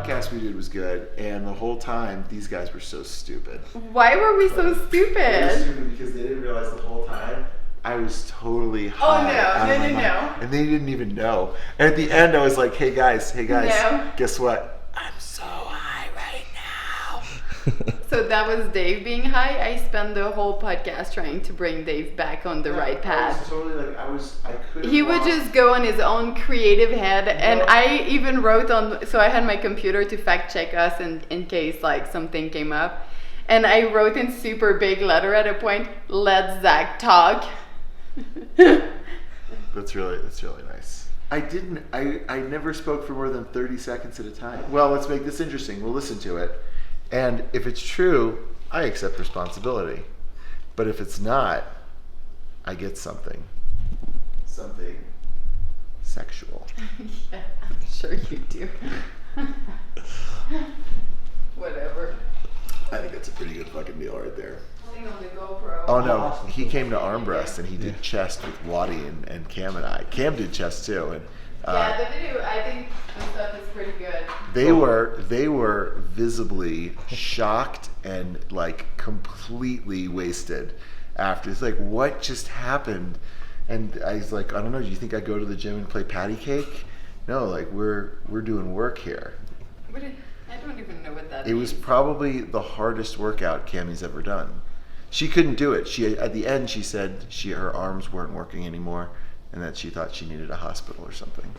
podcast we did was good, and the whole time these guys were so stupid. Why were we so stupid? They were stupid because they didn't realize the whole time I was totally high. No. And they didn't even know. And at the end, I was like, hey guys, No. guess what? I'm so high right now. So that was Dave being high. I spent the whole podcast trying to bring Dave back on the right path. I was totally like, I couldn't. He would just go on his own creative head, and I even wrote on, so I had my computer to fact check us in case like something came up. And I wrote in super big letter at a point, let Zach talk. That's really nice. I never spoke for more than 30 seconds at a time. Well, let's make this interesting. We'll listen to it. And if it's true, I accept responsibility. But if it's not, I get something. Something sexual. Yeah, I'm sure you do. Whatever. I think that's a pretty good fucking deal right there. On the GoPro. Oh no, he came to Armbrust and he did chest with Waddy and Cam and I. Cam did chest too, and yeah, the video, I think the stuff is pretty good. They were visibly shocked and like completely wasted after. It's like, what just happened? And I was like, I don't know. Do you think I go to the gym and play patty cake? No, like we're doing work here. I don't even know what that means. It was probably the hardest workout Cammie's ever done. She couldn't do it. She at the end she said her arms weren't working anymore, and that she thought she needed a hospital or something.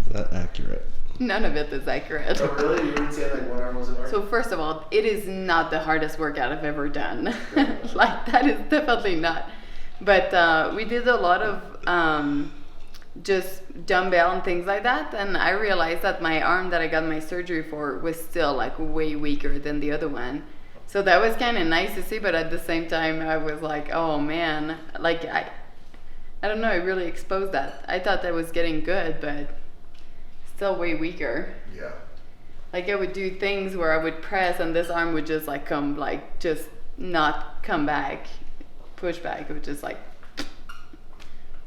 Is that accurate? None of it is accurate. Oh really? You didn't say like one arm wasn't working? So first of all, it is not the hardest workout I've ever done. Like that is definitely not. But we did a lot of just dumbbell and things like that, and I realized that my arm that I got my surgery for was still like way weaker than the other one. So that was kind of nice to see, but at the same time I was like, oh man, like I don't know, I really exposed that. I thought that was getting good, but still way weaker. Yeah. Like I would do things where I would press and this arm would just like come, like just not come back, push back. It would just like.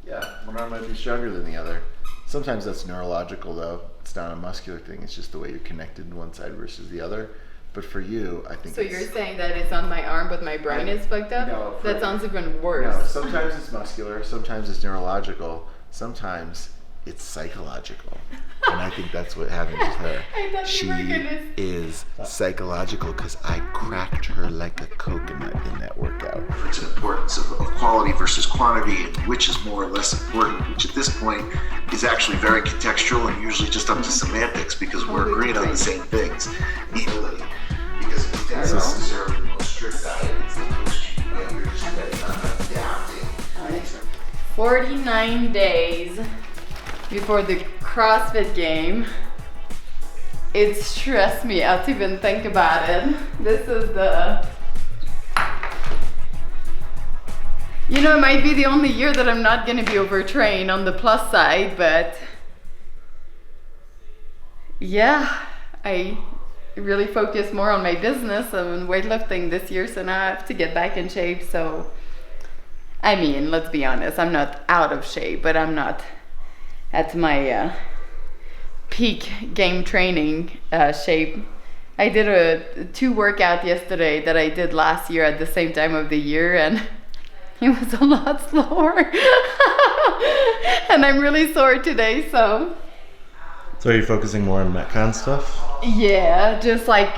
Yeah, one arm might be stronger than the other. Sometimes that's neurological though. It's not a muscular thing. It's just the way you're connected in one side versus the other. But for you, I think so you're saying that it's on my arm, but my brain is fucked up? No. That sounds even worse. No, sometimes it's muscular, sometimes it's neurological, sometimes it's psychological. And I think that's what happened with her. She is psychological because I cracked her like a coconut in that workout. It's an importance of quality versus quantity and which is more or less important, which at this point is actually very contextual and usually just up to semantics because we're agreeing on the same things. Equally, because if you don't deserve the most strict diet, it's the most you're just adapting. 49 days before the CrossFit game. It stressed me out to even think about it. This is it might be the only year that I'm not gonna be overtrained on the plus side, but yeah, I really focused more on my business and weightlifting this year, so now I have to get back in shape. So I mean, let's be honest, I'm not out of shape, but I'm not at my peak game training shape. I did a 2 workout yesterday that I did last year at the same time of the year, and it was a lot slower. And I'm really sore today, so. So are you focusing more on Metcon stuff? Yeah, just like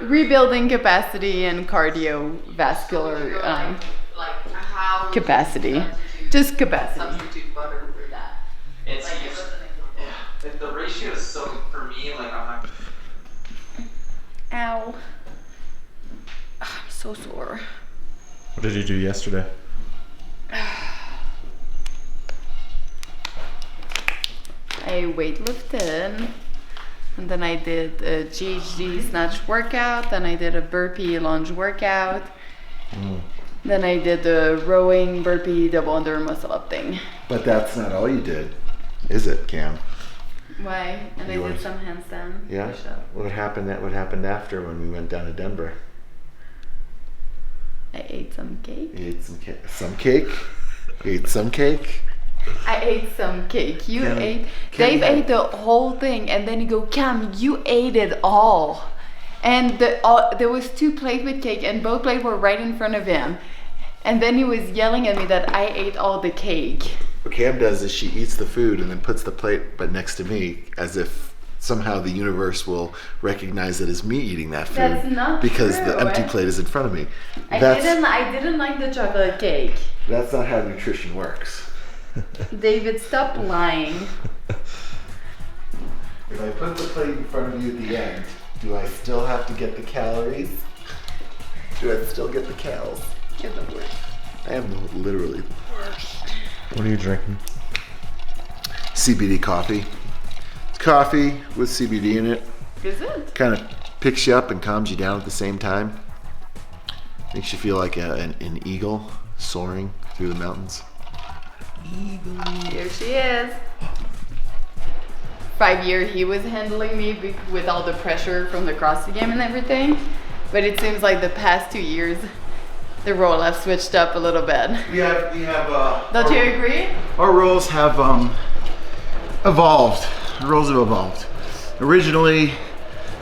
rebuilding capacity and cardiovascular capacity. Just capacity. Substitute butter for that. It's like the ratio is so for me, like I'm not. Ow. I'm so sore. What did you do yesterday? I weightlifted, and then I did a GHD snatch workout, then I did a burpee lunge workout, then I did the rowing burpee double under muscle up thing. But that's not all you did, is it, Cam? Why? And I did some handstand push-up. What happened after when we went down to Denver? I ate some cake. You ate some cake? Some cake? You ate some cake? I ate some cake. You Cam- ate. Cam Dave had- ate the whole thing, and then you go, Cam, you ate it all. And there was 2 plates with cake, and both plates were right in front of him. And then he was yelling at me that I ate all the cake. What Cam does is she eats the food and then puts the plate but next to me, as if somehow the universe will recognize it as me eating that food. That's not because true. the empty plate is in front of me. I didn't like the chocolate cake. That's not how nutrition works. David, stop lying. If I put the plate in front of you at the end, do I still have to get the calories? Do I still get the calories? You're the worst. I am literally the worst. What are you drinking? CBD coffee. It's coffee with CBD in it. Is it? Kind of picks you up and calms you down at the same time. Makes you feel like an eagle soaring through the mountains. Here she is. 5 years he was handling me with all the pressure from the CrossFit game and everything. But it seems like the past 2 years, the role have switched up a little bit. We have Don't you agree? Our roles have evolved. The roles have evolved. Originally,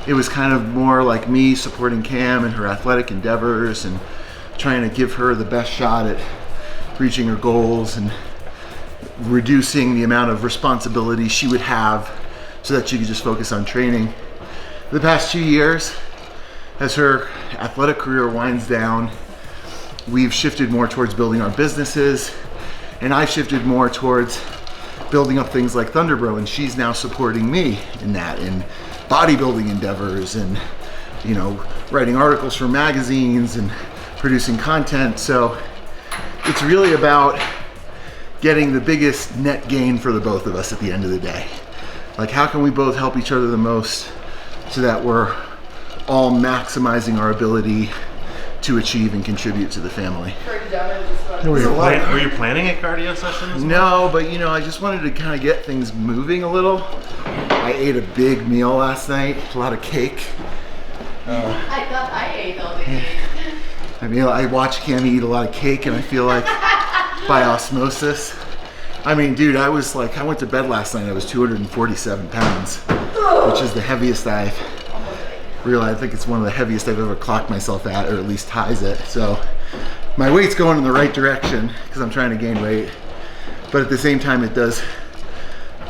it was kind of more like me supporting Cam in her athletic endeavors and trying to give her the best shot at reaching her goals and reducing the amount of responsibility she would have so that she could just focus on training. The past 2 years, as her athletic career winds down, we've shifted more towards building our businesses, and I've shifted more towards building up things like Thunderbro, and she's now supporting me in that, in bodybuilding endeavors and, you know, writing articles for magazines and producing content. So it's really about getting the biggest net gain for the both of us at the end of the day. Like, how can we both help each other the most so that we're all maximizing our ability to achieve and contribute to the family? Were There's a lot. you planning a cardio session as well? No, but you know, I just wanted to kind of get things moving a little. I ate a big meal last night, a lot of cake. I thought I ate all the cake. I mean, I watch Cami eat a lot of cake, and I feel like by osmosis. I mean, dude, I went to bed last night, I was 247 pounds, which is the heaviest I've realized. I think it's one of the heaviest I've ever clocked myself at, or at least ties it. So my weight's going in the right direction because I'm trying to gain weight. But at the same time, it does,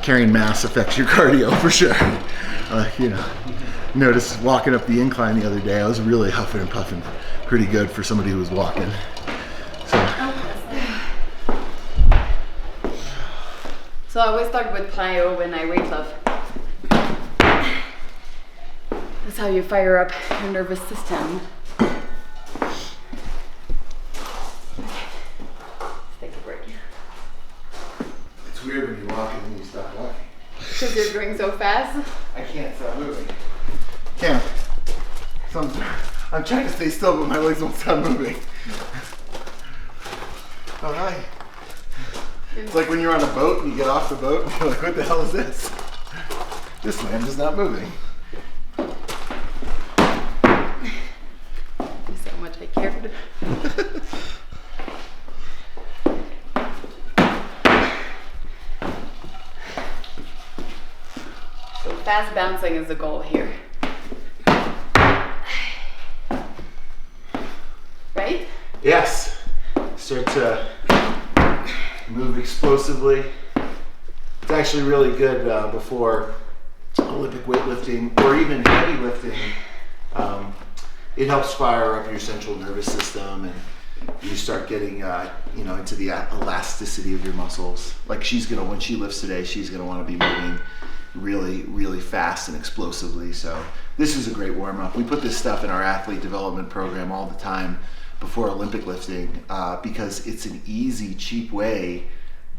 carrying mass affects your cardio for sure. You know, noticed walking up the incline the other day, I was really huffing and puffing pretty good for somebody who was walking. So I always start with plyo when I weight lift. That's how you fire up your nervous system. Okay. Let's take a break. It's weird when you walk and then you stop walking. Because you're going so fast. I can't stop moving. Can't. I'm trying to stay still, but my legs won't stop moving. Oh, hi. It's like when you're on a boat and you get off the boat and you're like, what the hell is this? This land is not moving. So much I cared. So fast bouncing is the goal here. Right? Yes. Start to move explosively. It's actually really good before Olympic weightlifting or even heavy lifting. It helps fire up your central nervous system, and you start getting into the elasticity of your muscles. Like when she lifts today, she's gonna want to be moving really, really fast and explosively. So this is a great warm up. We put this stuff in our athlete development program all the time before Olympic lifting because it's an easy, cheap way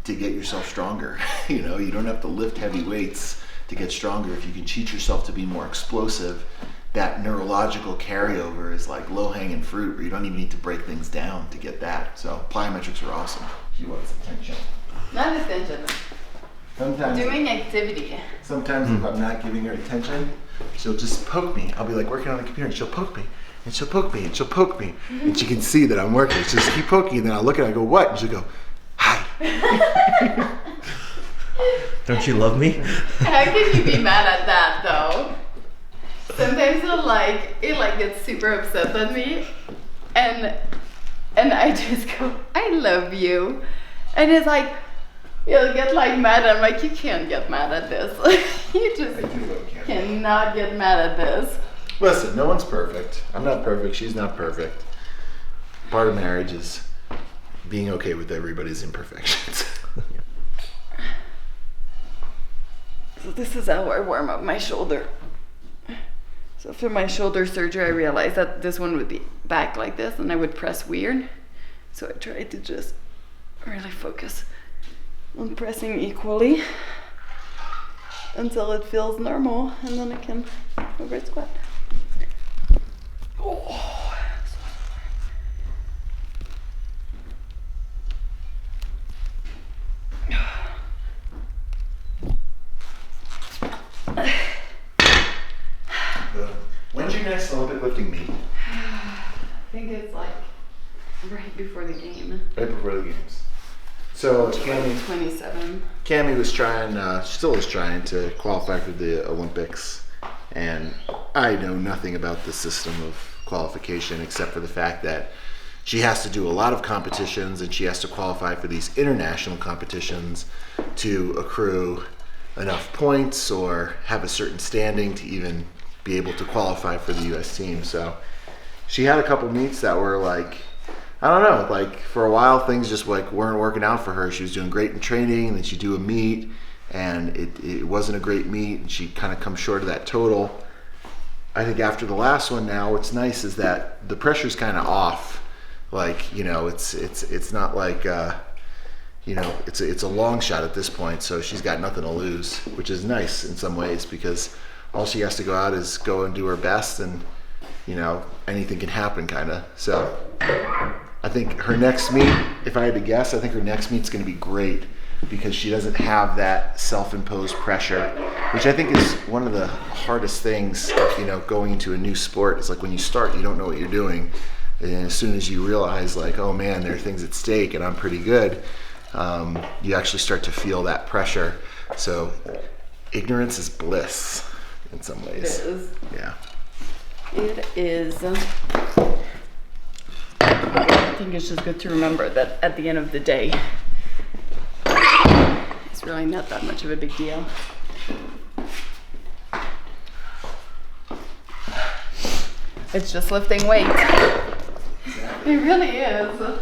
to get yourself stronger. You know, you don't have to lift heavy weights to get stronger. If you can teach yourself to be more explosive, that neurological carryover is like low-hanging fruit where you don't even need to break things down to get that. So plyometrics are awesome. She wants attention. Not attention. Sometimes, Doing activity. sometimes if I'm not giving her attention, she'll just poke me. I'll be like working on the computer and she'll poke me. And she'll poke me, and she'll poke me. And she can see that I'm working. She'll just keep poking, and then I'll look at her and I go, what? And she'll go, hi. Don't you love me? How can you be mad at that though? Sometimes it gets super upset at me, and I just go, I love you, and it's like you'll get like mad. I'm like, you can't get mad at this. You just cannot get mad at this. Listen, no one's perfect. I'm not perfect. She's not perfect. Part of marriage is being okay with everybody's imperfections. So this is how I warm up my shoulder. So for my shoulder surgery, I realized that this one would be back like this and I would press weird. So I tried to just really focus on pressing equally until it feels normal, and then I can overhead squat. Oh. When's your next Olympic lifting meet? I think it's like right before the game. Right before the games. So Cammie 27. Cammie was trying, still is trying to qualify for the Olympics, and I know nothing about the system of qualification except for the fact that she has to do a lot of competitions and she has to qualify for these international competitions to accrue enough points or have a certain standing to even be able to qualify for the US team. So she had a couple meets that were like, I don't know, like for a while things just like weren't working out for her. She was doing great in training, and then she'd do a meet and it wasn't a great meet and she kind of come short of that total. I think after the last one now, what's nice is that the pressure's kind of off. Like, you know, it's not like, you know, it's a long shot at this point, so she's got nothing to lose, which is nice in some ways because all she has to go out is go and do her best, and, you know, anything can happen kind of. So I think her next meet, if I had to guess, I think her next meet's going to be great because she doesn't have that self-imposed pressure, which I think is one of the hardest things, you know, going into a new sport. It's like when you start, you don't know what you're doing. And as soon as you realize like, oh man, there are things at stake and I'm pretty good, you actually start to feel that pressure. So ignorance is bliss in some ways. It is. Yeah. It is. I think it's just good to remember that at the end of the day, it's really not that much of a big deal. It's just lifting weight. Exactly. It really is.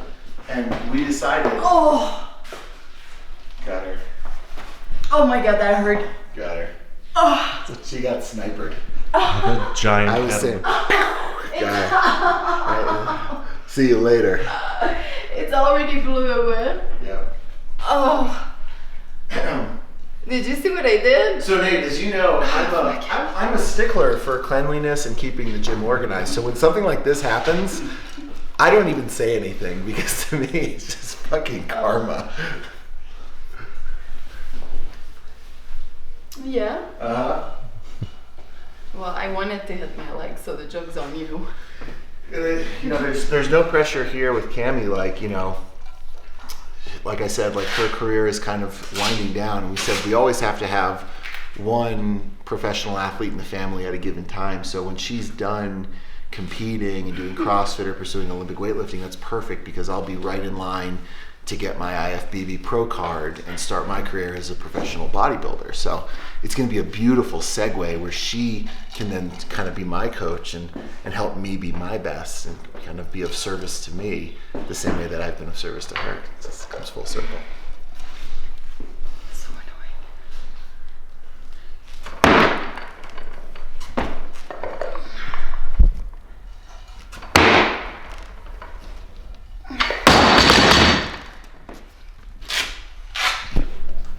And we decided. Oh. Got her. Oh my god, that hurt. Got her. Oh. She got snipered. A giant I was saying. kettle. Got her. Right. See you later. It's already blue. Yeah. Oh. Did you see what I did? So Nate, as you know, I'm a stickler for cleanliness and keeping the gym organized. So when something like this happens, I don't even say anything because to me it's just fucking karma. Yeah. Uh-huh. Well, I wanted to hit my leg, so the joke's on you. You know, there's no pressure here with Cammie. Like, you know, like I said, like her career is kind of winding down. And we said we always have to have one professional athlete in the family at a given time. So when she's done competing and doing CrossFit or pursuing Olympic weightlifting, that's perfect because I'll be right in line to get my IFBB Pro card and start my career as a professional bodybuilder. So it's going to be a beautiful segue where she can then kind of be my coach and help me be my best and kind of be of service to me the same way that I've been of service to her. It just comes full circle. So annoying.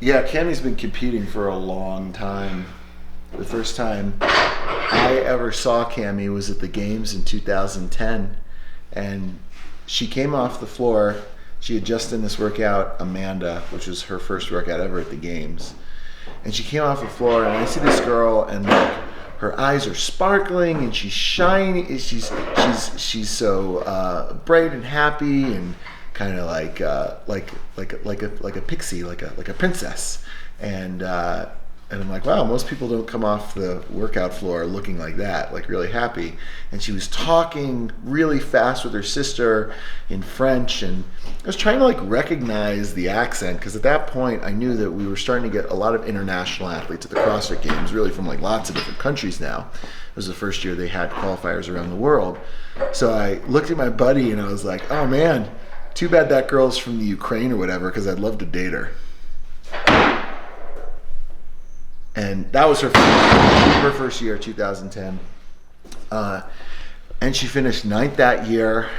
Yeah, Cammie's been competing for a long time. The first time I ever saw Cammie was at the games in 2010, and she came off the floor. She had just done this workout, Amanda, which was her first workout ever at the games. And she came off the floor, and I see this girl, and like her eyes are sparkling, and she's shiny. She's so bright and happy, and kind of like a pixie, like a princess. And I'm like, wow, most people don't come off the workout floor looking like that, like really happy. And she was talking really fast with her sister in French, and I was trying to like recognize the accent, because at that point I knew that we were starting to get a lot of international athletes at the CrossFit Games, really from like lots of different countries now. It was the first year they had qualifiers around the world. So I looked at my buddy and I was like, oh man, too bad that girl's from the Ukraine or whatever, because I'd love to date her. And that was her first year, 2010. And she finished 9th that year.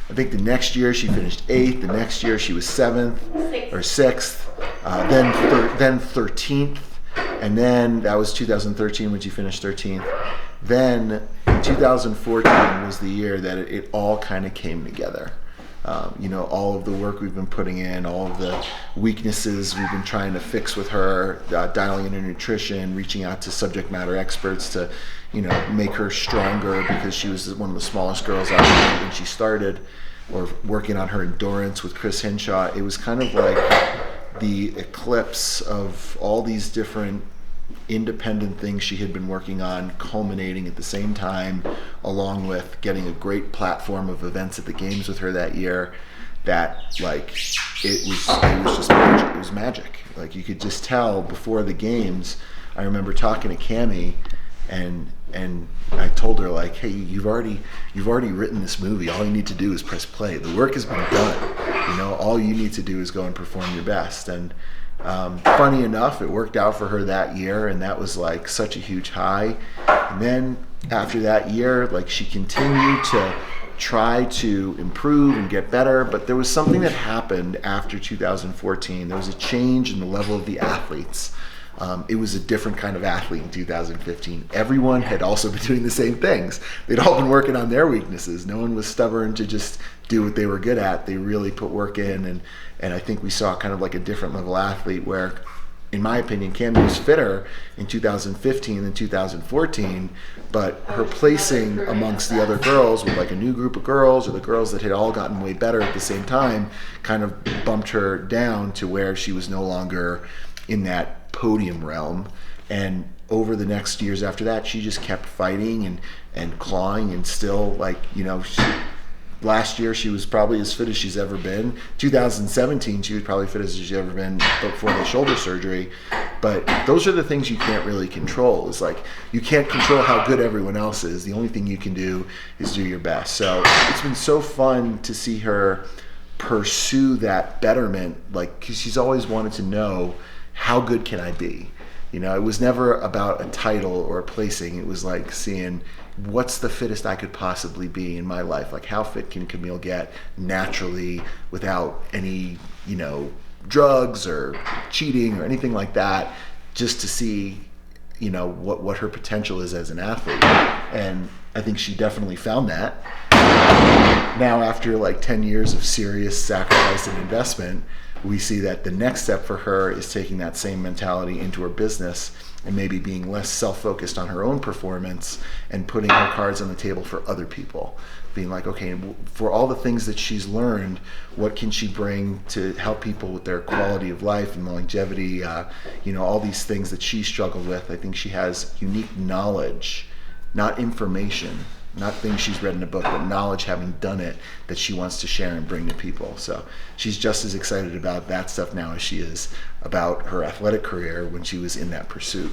I think the next year she finished 8th. The next year she was 7th or 6th. Then 13th. And then that was 2013 when she finished 13th. Then in 2014 was the year that it all kind of came together. All of the work we've been putting in, all of the weaknesses we've been trying to fix with her, dialing in her nutrition, reaching out to subject matter experts to, make her stronger, because she was one of the smallest girls out there when she started, or working on her endurance with Chris Hinshaw. It was kind of like the eclipse of all these different independent things she had been working on culminating at the same time, along with getting a great platform of events at the games with her that year, that like it was just magic. It was magic. Like you could just tell before the games. I remember talking to Cammie and I told her like, hey, you've already written this movie. All you need to do is press play. The work has been done. All you need to do is go and perform your best. And funny enough, it worked out for her that year, and that was like such a huge high. And then after that year, like she continued to try to improve and get better, but there was something that happened after 2014. There was a change in the level of the athletes. It was a different kind of athlete in 2015. Everyone had also been doing the same things. They'd all been working on their weaknesses. No one was stubborn to just do what they were good at. They really put work in, and I think we saw kind of like a different level athlete where, in my opinion, Cammie was fitter in 2015 than 2014, but her placing amongst the other girls with like a new group of girls, or the girls that had all gotten way better at the same time, kind of bumped her down to where she was no longer in that podium realm. And over the next years after that, she just kept fighting and clawing, and still last year she was probably as fit as she's ever been. 2017 she was probably fit as she's ever been before the shoulder surgery. But those are the things you can't really control. It's like you can't control how good everyone else is. The only thing you can do is do your best. So it's been so fun to see her pursue that betterment, like, because she's always wanted to know, how good can I be? It was never about a title or a placing. It was like seeing what's the fittest I could possibly be in my life. Like, how fit can Camille get naturally without any, drugs or cheating or anything like that, just to see, what her potential is as an athlete. And I think she definitely found that. Now, after like 10 years of serious sacrifice and investment, we see that the next step for her is taking that same mentality into her business, and maybe being less self-focused on her own performance and putting her cards on the table for other people. Being like, okay, for all the things that she's learned, what can she bring to help people with their quality of life and longevity? All these things that she struggled with. I think she has unique knowledge, not information, not things she's read in a book, but knowledge, having done it, that she wants to share and bring to people. So she's just as excited about that stuff now as she is about her athletic career when she was in that pursuit.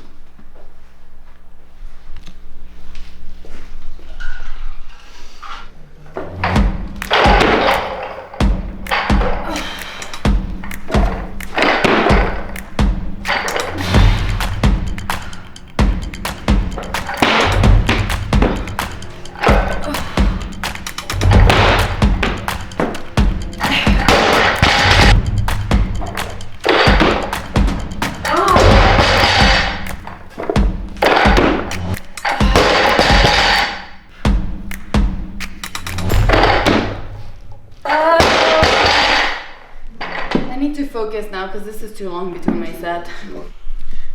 Focus now, because this is too long between my set.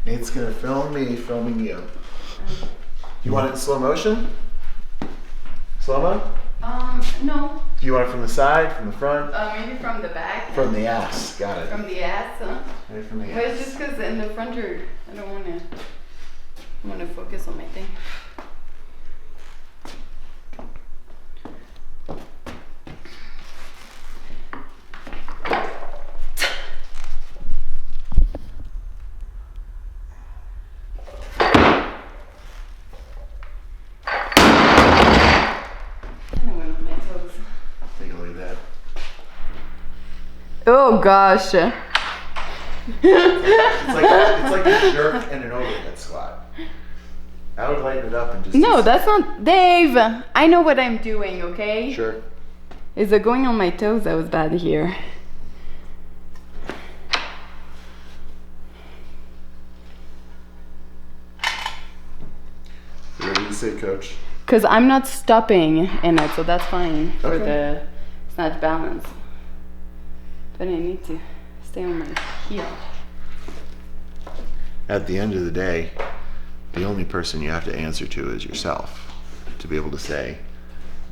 Nate's gonna film me filming you. You want it in slow motion? Slow mo? No. Do you want it from the side, from the front? Maybe from the back. From the ass. Got it. From the ass, huh? Right from the Well, it's ass. just because in the front I don't want to. I want to focus on my thing. Take a look at that. Oh gosh. It's like a jerk and an overhead squat. I would lighten it up and just. No, that's not Dave. I know what I'm doing, okay? Sure. Is it going on my toes that was bad here? Whatever you say, coach. Because I'm not stopping in it, so that's fine for Okay. the snatch balance. But I need to stay on my heel. At the end of the day, the only person you have to answer to is yourself. To be able to say,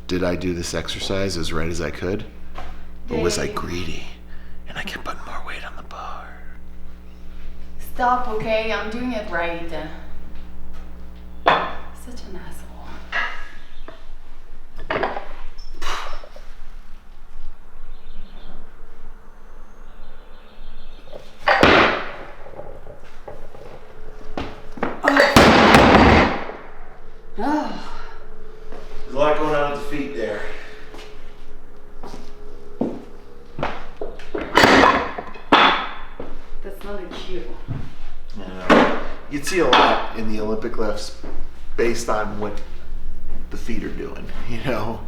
did I do this exercise as right as I could? Or was I Dave. greedy and I kept putting more weight on the bar? Stop, okay? I'm doing it right. Such an asshole. Oh. There's a lot going on at the feet there. That's not a cue. You'd see a lot in the Olympic lifts based on what the feet are doing, you know?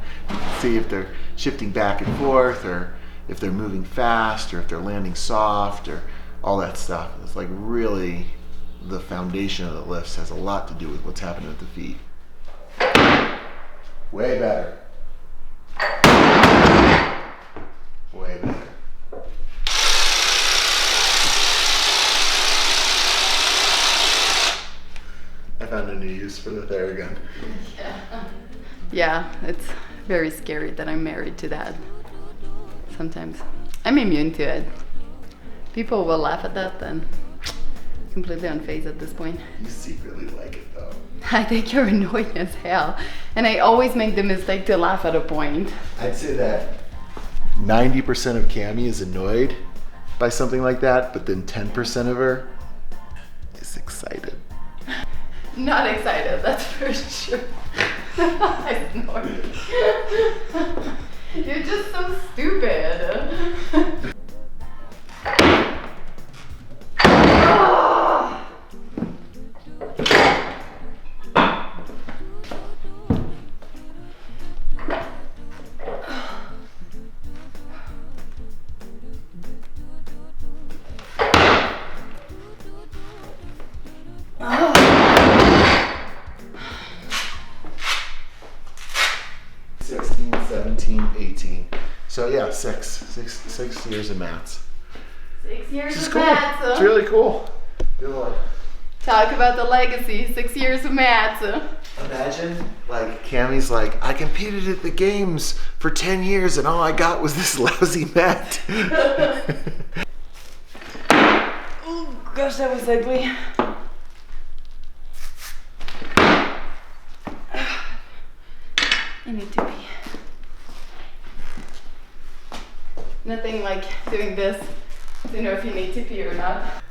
See if they're shifting back and forth, or if they're moving fast, or if they're landing soft, or all that stuff. It's like really the foundation of the lifts has a lot to do with what's happening at the feet. Way better. Way better. I found a new use for the Theragun. Yeah, it's very scary that I'm married to that. Sometimes. I'm immune to it. People will laugh at that, then completely unfazed at this point. You secretly like it though. I think you're annoying as hell. And I always make the mistake to laugh at a point. I'd say that 90% of Cammie is annoyed by something like that, but then 10% of her is excited. Not excited, that's for sure. I snorted. You're just so stupid. Oh. 16, 17, 18. So yeah, six years of mats. 6 years This is of cool. maths. It's really cool. Feel like- Talk about the legacy. 6 years of maths. Imagine, like, Cammie's like, I competed at the games for 10 years and all I got was this lousy mat. Oh gosh, that was ugly. I need to pee. Nothing like doing this to know if you need to pee or not.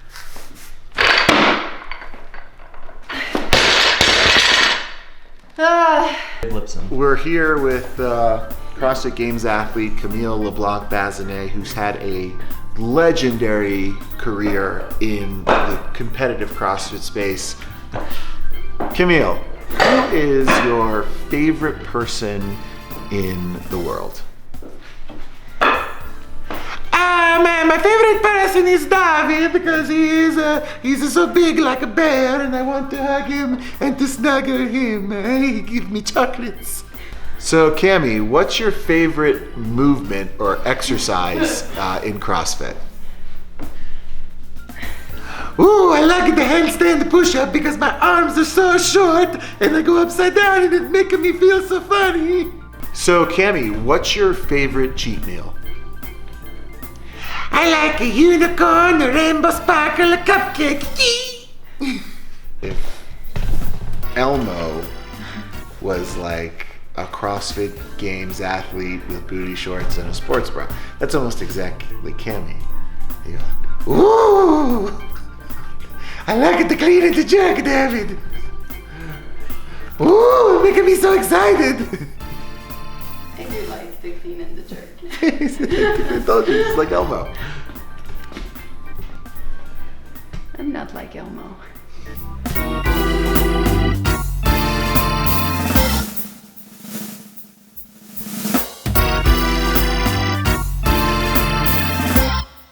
Lipson. We're here with CrossFit Games athlete Camille LeBlanc-Bazinet, who's had a legendary career in the competitive CrossFit space. Camille, who is your favorite person in the world? Man, my favorite person is David because he's so big like a bear and I want to hug him and to snuggle him. He gives me chocolates. So Cammie, what's your favorite movement or exercise in CrossFit? Ooh, I like the handstand push-up because my arms are so short and I go upside down and it's making me feel so funny. So, Cammy, what's your favorite cheat meal? I like a unicorn, a rainbow sparkle, a cupcake. If Elmo was like a CrossFit Games athlete with booty shorts and a sports bra, that's almost exactly Cammy. You go, ooh, I like it to clean and to jerk, David. Ooh, making me so excited. I do like the clean and the jerk. I told you, it's like Elmo. I'm not like Elmo.